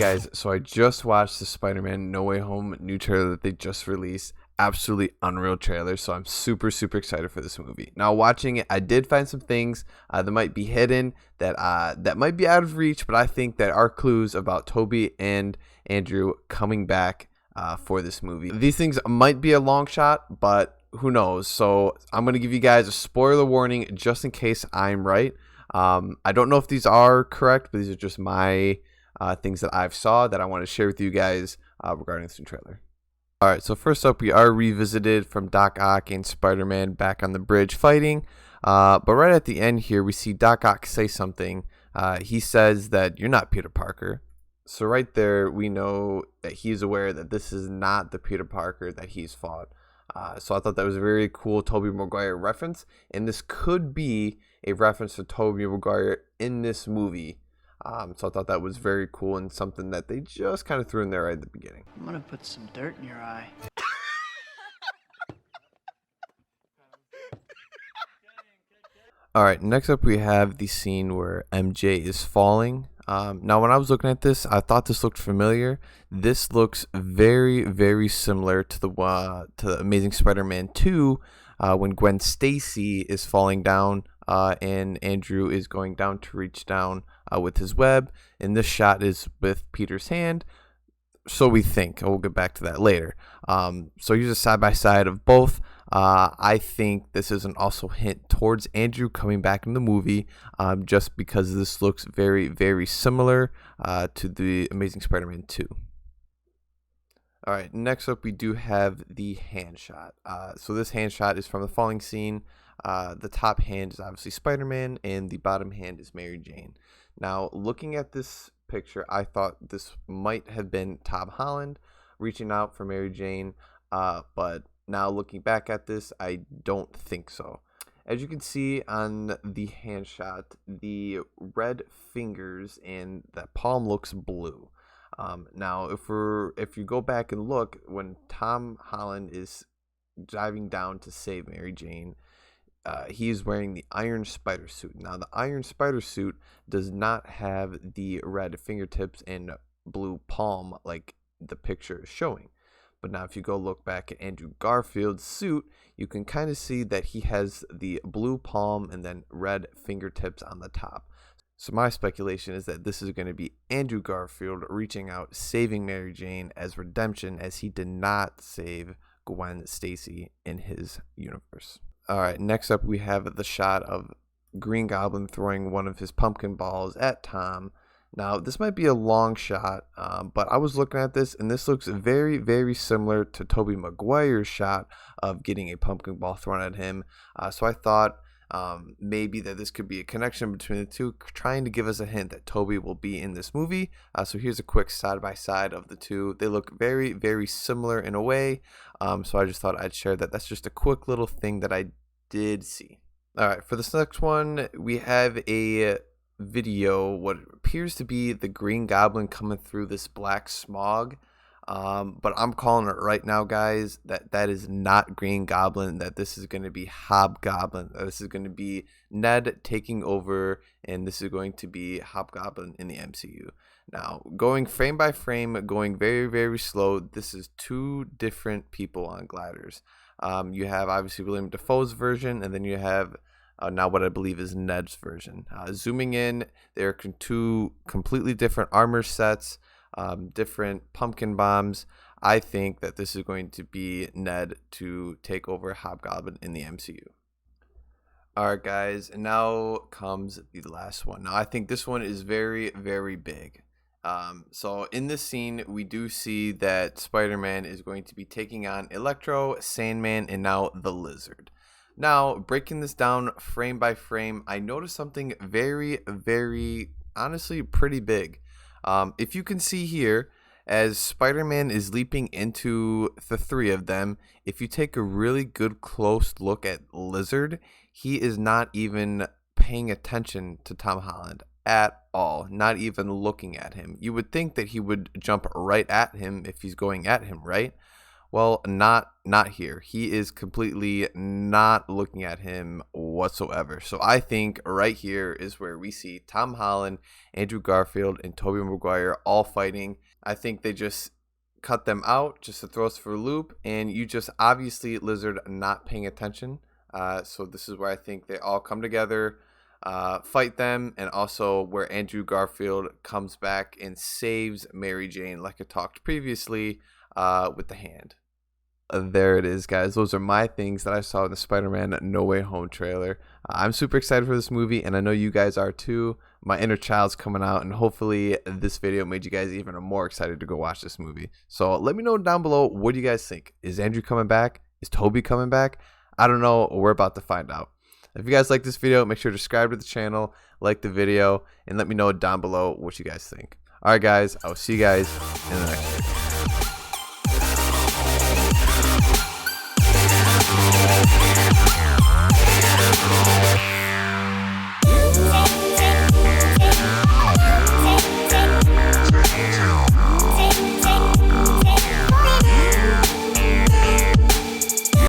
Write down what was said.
Guys, so I just watched the Spider-Man No Way Home new trailer that they just released. Absolutely unreal trailer, so I'm super excited for this movie. Now watching it, I did find some things that might be hidden, that might be out of reach, but I think that are clues about Tobey and Andrew coming back for this movie. These things might be a long shot, but who knows? So I'm going to give you guys a spoiler warning just in case I'm right. I don't know if these are correct, but these are just my things that I've saw that I want to share with you guys regarding this new trailer. All right, so first up, we are revisited from Doc Ock and Spider-Man back on the bridge fighting. But right at the end here, we see Doc Ock say something. He says that you're not Peter Parker. So right there, we know that he's aware that this is not the Peter Parker that he's fought. So I thought that was a very cool Tobey Maguire reference. And this could be a reference to Tobey Maguire in this movie. So I thought that was very cool and something that they just kind of threw in there right at the beginning. I'm gonna put some dirt in your eye. All right, next up we have the scene where MJ is falling. Now, when I was looking at this, I thought this looked familiar. This looks very similar to the Amazing Spider-Man 2 when Gwen Stacy is falling down and Andrew is going down to reach down with his web. And this shot is with Peter's hand. So we think. We'll get back to that later. So here's a side-by-side of both. I think this is an also hint towards Andrew coming back in the movie, just because this looks very similar to the Amazing Spider-Man 2. All right, next up we do have the hand shot. So this hand shot is from the falling scene. The top hand is obviously Spider-Man, and the bottom hand is Mary Jane. Now, looking at this picture, I thought this might have been Tom Holland reaching out for Mary Jane, but now looking back at this, I don't think so. As you can see on the hand shot, the red fingers and that palm looks blue. Now, if you go back and look, when Tom Holland is diving down to save Mary Jane, he is wearing the Iron Spider suit. Now, the Iron Spider suit does not have the red fingertips and blue palm like the picture is showing. But now if you go look back at Andrew Garfield's suit, you can kind of see that he has the blue palm and then red fingertips on the top. So my speculation is that this is going to be Andrew Garfield reaching out, saving Mary Jane as redemption, as he did not save Gwen Stacy in his universe. All right, next up we have the shot of Green Goblin throwing one of his pumpkin balls at Tom. Now, this might be a long shot, but I was looking at this, and this looks very similar to Tobey Maguire's shot of getting a pumpkin ball thrown at him. So I thought maybe that this could be a connection between the two, trying to give us a hint that Tobey will be in this movie. So here's a quick side-by-side of the two. They look very similar in a way, so I just thought I'd share that. That's just a quick little thing that I did see. All right, for this next one, we have a video, what appears to be the Green Goblin coming through this black smog, but I'm calling it right now, guys, that is not Green Goblin, that this is going to be Hobgoblin, this is going to be Ned taking over, and this is going to be Hobgoblin in the MCU. Now, going frame by frame, going very slow, this is two different people on gliders. You have obviously William Dafoe's version, and then you have now what I believe is Ned's version. Zooming in, there are two completely different armor sets, different pumpkin bombs. I think that this is going to be Ned to take over Hobgoblin in the MCU. All right, guys, and now comes the last one. Now, I think this one is very big. So in this scene, we do see that Spider-Man is going to be taking on Electro, Sandman, and now the Lizard. Now, breaking this down frame by frame, I noticed something very honestly pretty big. If you can see here, as Spider-Man is leaping into the three of them, if you take a really good close look at Lizard, he is not even paying attention to Tom Holland at all, not even looking at him. You would think that he would jump right at him if he's going at him, right? Well, not here. He is completely not looking at him whatsoever. So I think right here is where we see Tom Holland, Andrew Garfield, and Tobey Maguire all fighting. I think they just cut them out just to throw us for a loop, and you just obviously Lizard not paying attention. So this is where I think they all come together, fight them, and also where Andrew Garfield comes back and saves Mary Jane, like I talked previously, with the hand. There it is, guys. Those are my things that I saw in the Spider-Man No Way Home trailer. I'm super excited for this movie, and I know you guys are too. My inner child's coming out, and hopefully this video made you guys even more excited to go watch this movie. So let me know down below, what do you guys think? Is Andrew coming back? Is Tobey coming back? I don't know. We're about to find out. If you guys like this video, make sure to subscribe to the channel, like the video, and let me know down below what you guys think. All right, guys. I will see you guys in the next video.